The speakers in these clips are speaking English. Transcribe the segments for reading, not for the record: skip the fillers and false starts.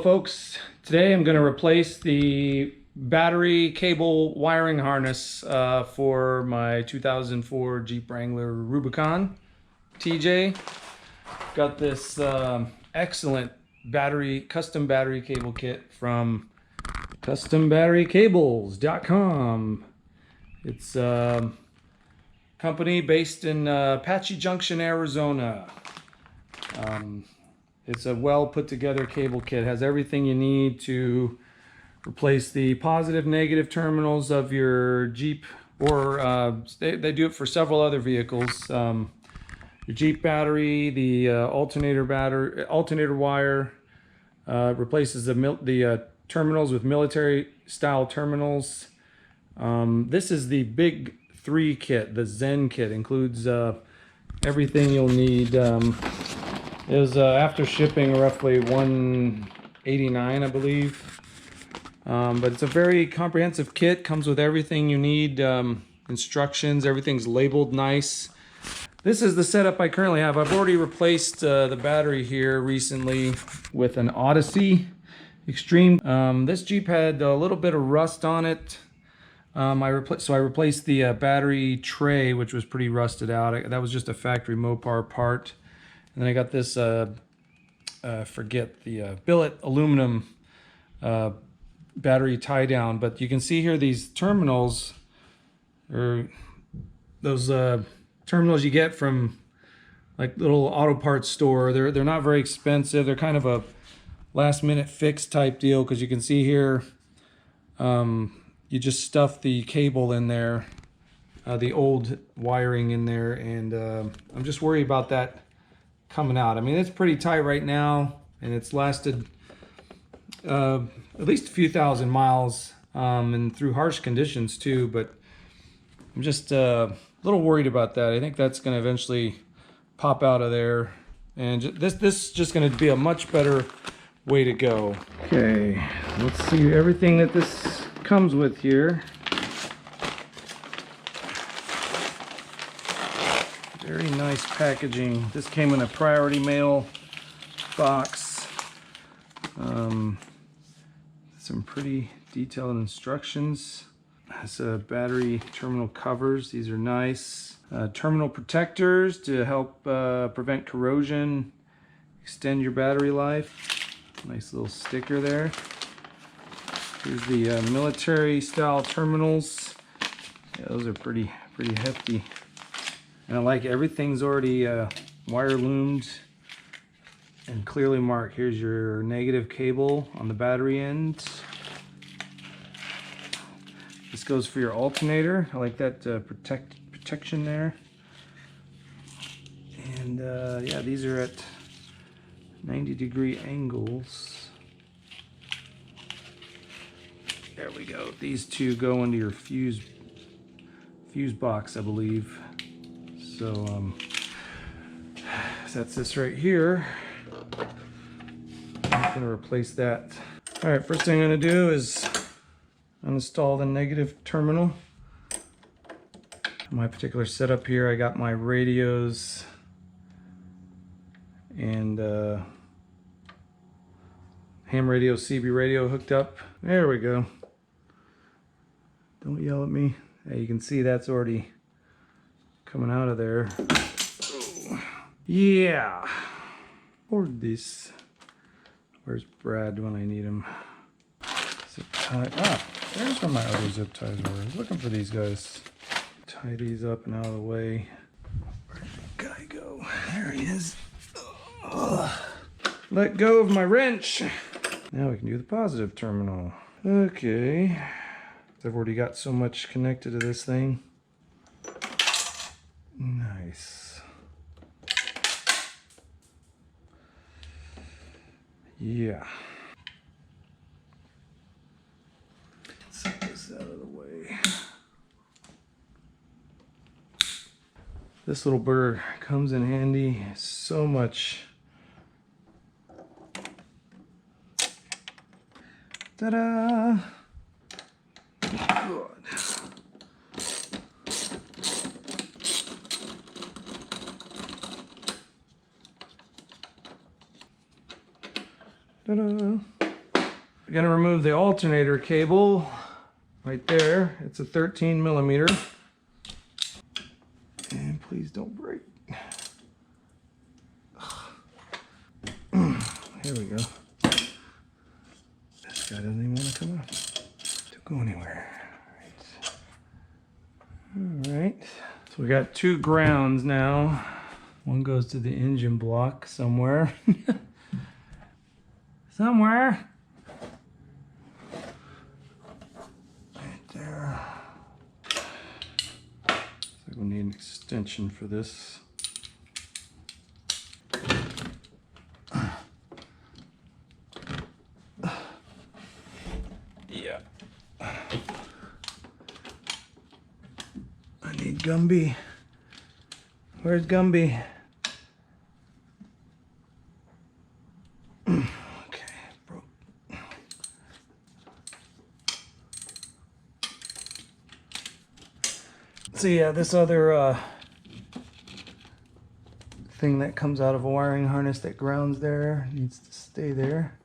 Hello folks, today I'm going to replace the battery cable wiring harness for my 2004 Jeep Wrangler Rubicon TJ. Got this excellent custom battery cable kit from custombatterycables.com. It's a company based in Apache Junction, Arizona. It's a well put together cable kit. It has everything you need to replace the positive negative terminals of your Jeep, or they do it for several other vehicles. Your Jeep battery, the alternator wire, replaces the terminals with military style terminals. This is the Big 3 kit, the Zen kit. Includes everything you'll need. It was after shipping roughly $189, I believe. But it's a very comprehensive kit. Comes with everything you need, instructions. Everything's labeled nice. This is the setup I currently have. I've already replaced the battery here recently with an Odyssey Extreme. This Jeep had a little bit of rust on it. I replaced the battery tray, which was pretty rusted out. That was just a factory Mopar part. And then I got this, billet aluminum battery tie down. But you can see here these terminals, or those terminals you get from like little auto parts store. They're not very expensive. They're kind of a last minute fix type deal, because you can see here, you just stuff the cable in there, the old wiring in there, and I'm just worried about that coming out. I mean, it's pretty tight right now, and it's lasted at least a few thousand miles, and through harsh conditions too, but I'm just a little worried about that. I think that's going to eventually pop out of there, and this is just going to be a much better way to go. Okay, let's see everything that this comes with here. Very nice packaging. This came in a priority mail box. Some pretty detailed instructions. Has battery terminal covers. These are nice. Terminal protectors to help prevent corrosion, extend your battery life. Nice little sticker there. Here's the military style terminals. Yeah, those are pretty hefty. And I like everything's already wire loomed and clearly marked. Here's your negative cable on the battery end. This goes for your alternator. I like that protection there. And yeah, these are at 90-degree angles. There we go. These two go into your fuse box, I believe. So that's this right here. I'm going to replace that. All right, first thing I'm going to do is uninstall the negative terminal. My particular setup here, I got my radios and ham radio, CB radio hooked up. There we go. Don't yell at me. Yeah, you can see that's already coming out of there. Oh. Yeah. Or this. Where's Brad when I need him? Zip tie. Ah, there's where my other zip ties were. I was looking for these guys. Tie these up and out of the way. Where'd the guy go? There he is. Ugh. Let go of my wrench. Now we can do the positive terminal. Okay. I've already got so much connected to this thing. Nice. Yeah. Set this out of the way. This little bird comes in handy so much. Ta-da! Good. Ta-da! We're gonna remove the alternator cable right there. It's a 13 millimeter. And please don't break. Here we go. This guy doesn't even want to come off. Don't go anywhere. All right. So we got two grounds now. One goes to the engine block somewhere. Somewhere. Right there. Looks like we need an extension for this. Yeah. I need Gumby. Where's Gumby? Okay, broke. So yeah, this other thing that comes out of a wiring harness that grounds there needs to stay there.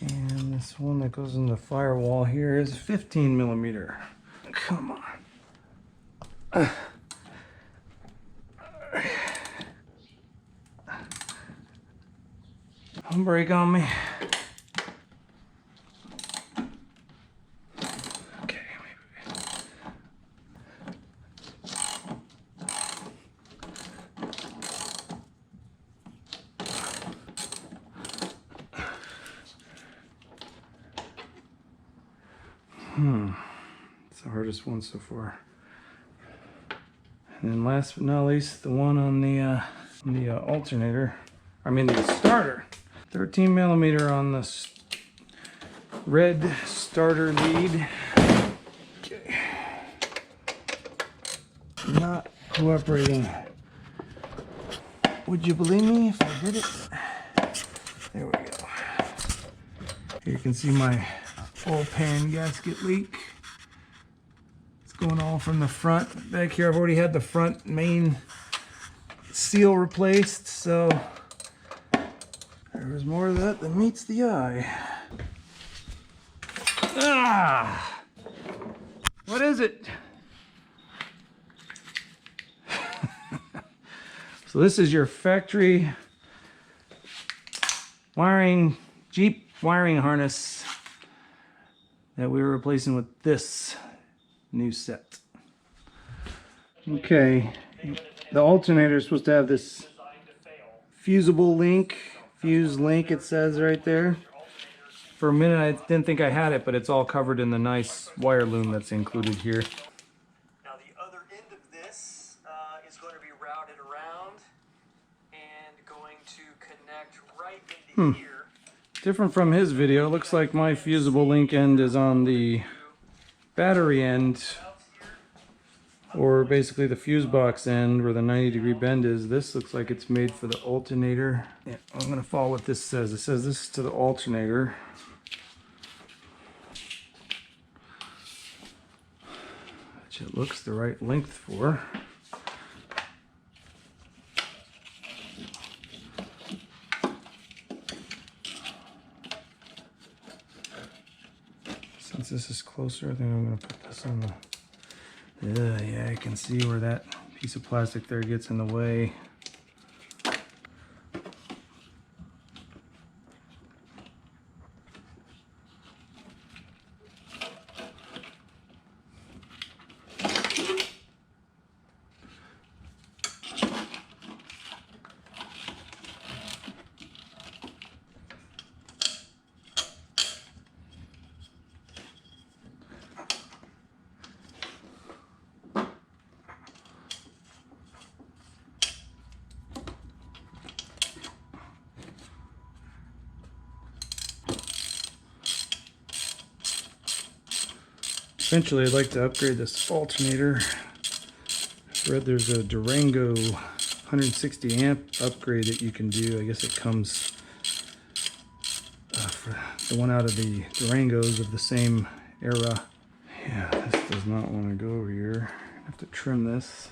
And this one that goes in the firewall here is 15 millimeter. Come on. Don't break on me. Okay, maybe. It's the hardest one so far. And then last but not least, the one on the alternator. I mean the starter. 13 millimeter on the red starter lead. Okay. Not cooperating. Would you believe me if I did it? There we go. Here you can see my oil pan gasket leak. It's going all from the front. Back here I've already had the front main seal replaced, so there's more of that than meets the eye. Ah! What is it? So this is your factory wiring, Jeep wiring harness that we were replacing with this new set. Okay, the alternator is supposed to have this fusible link, fuse link it says right there. For a minute I didn't think I had it, but it's all covered in the nice wire loom that's included here. Now the other end of this is going to be routed around and going to connect right into here. Different from his video, it looks like my fusible link end is on the battery end, or basically the fuse box end where the 90-degree bend is. This looks like it's made for the alternator. Yeah, I'm gonna follow what this says. It says this is to the alternator. Which it looks the right length for. Since this is closer, I think I'm gonna put this on the... yeah, I can see where that piece of plastic there gets in the way. Eventually, I'd like to upgrade this alternator. I've read there's a Durango 160 amp upgrade that you can do. I guess it comes for the one out of the Durangos of the same era. Yeah, this does not want to go over here. I have to trim this.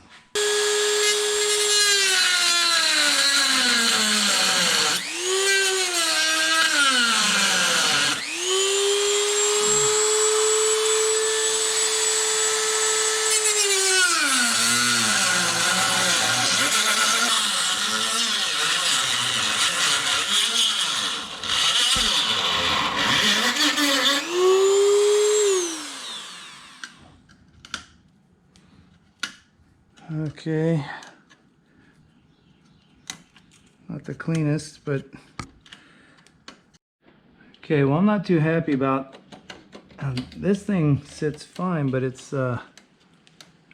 okay. Not the cleanest, but okay. Well, I'm not too happy about this thing. Sits fine, but it's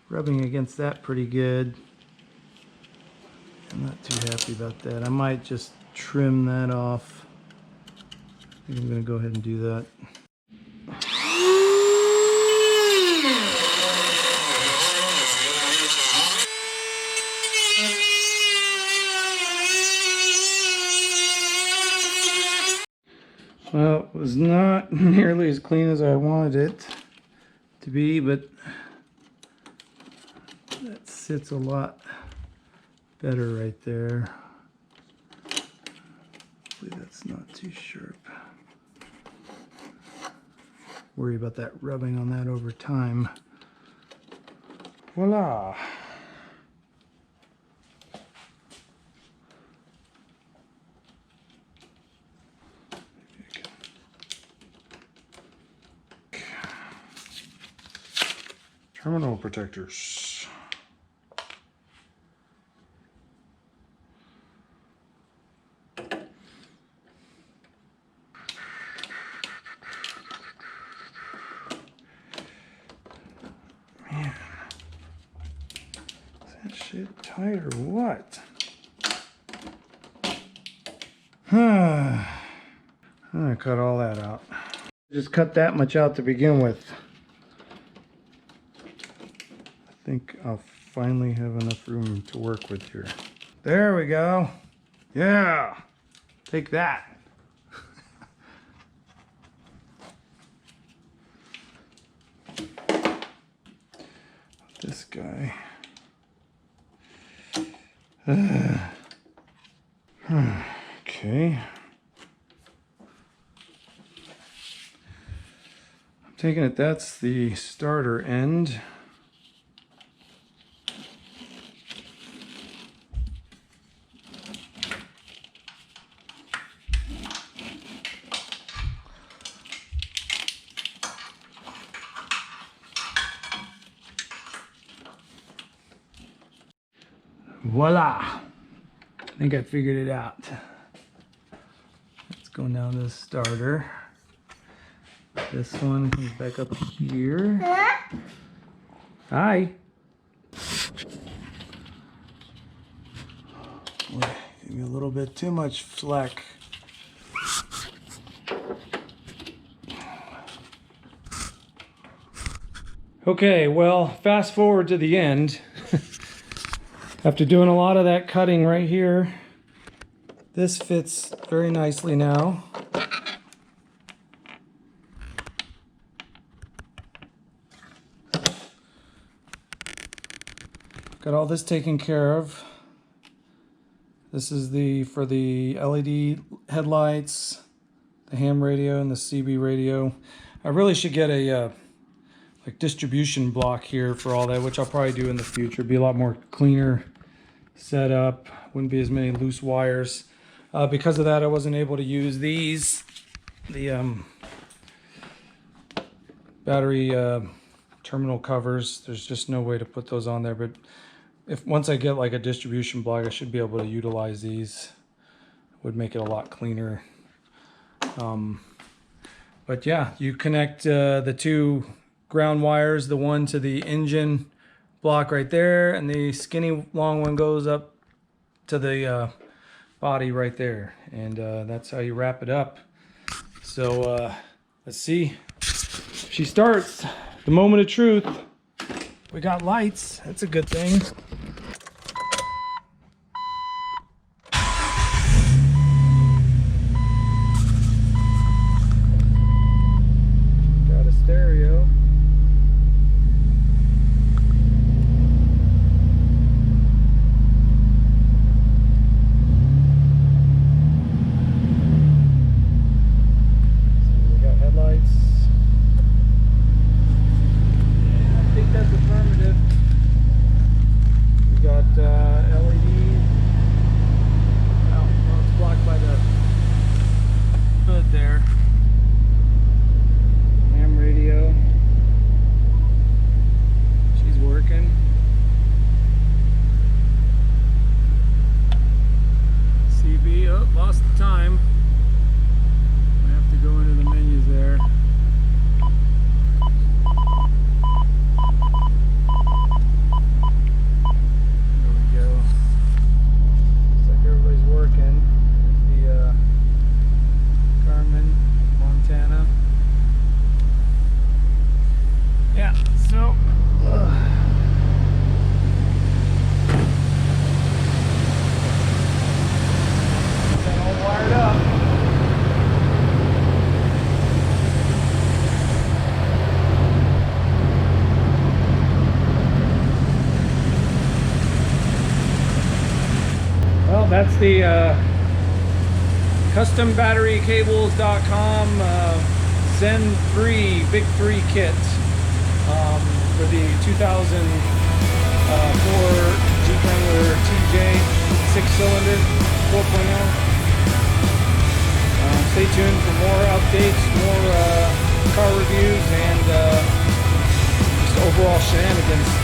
rubbing against that pretty good. I'm not too happy about that. I might just trim that off. I think I'm going to go ahead and do that. Well, it was not nearly as clean as I wanted it to be, but that sits a lot better right there. Hopefully that's not too sharp. Worry about that rubbing on that over time. Voila! Terminal protectors. Man, is that shit tight or what? I'm gonna cut all that out. Just cut that much out to begin with. I think I'll finally have enough room to work with here. There we go. Yeah, take that. This guy. Okay. I'm taking it that's the starter end. Voila! I think I figured it out. Let's go down to the starter. This one comes back up here. Hi. Boy, gave me a little bit too much slack. Okay, well, fast forward to the end. After doing a lot of that cutting right here, this fits very nicely now. Got all this taken care of. This is for the LED headlights, the ham radio, and the CB radio. I really should get a like distribution block here for all that, which I'll probably do in the future. Be a lot more cleaner setup. Wouldn't be as many loose wires. Because of that, I wasn't able to use these, the battery terminal covers. There's just no way to put those on there. But once I get like a distribution block, I should be able to utilize these. Would make it a lot cleaner. But yeah, you connect the two ground wires, the one to the engine block right there, and the skinny long one goes up to the body right there, and that's how you wrap it up. So let's see if she starts. The moment of truth. We got lights. That's a good thing. Got a stereo. time. I have to go into the menus there. There we go. Looks like everybody's working. There's the Garmin, Montana. Yeah, so got all wired up. Well, that's the custombatterycables.com Zen Big 3 kit for the 2004 Jeep Wrangler TJ 6-cylinder 4.0. Stay tuned for more updates, more car reviews, and just overall shenanigans.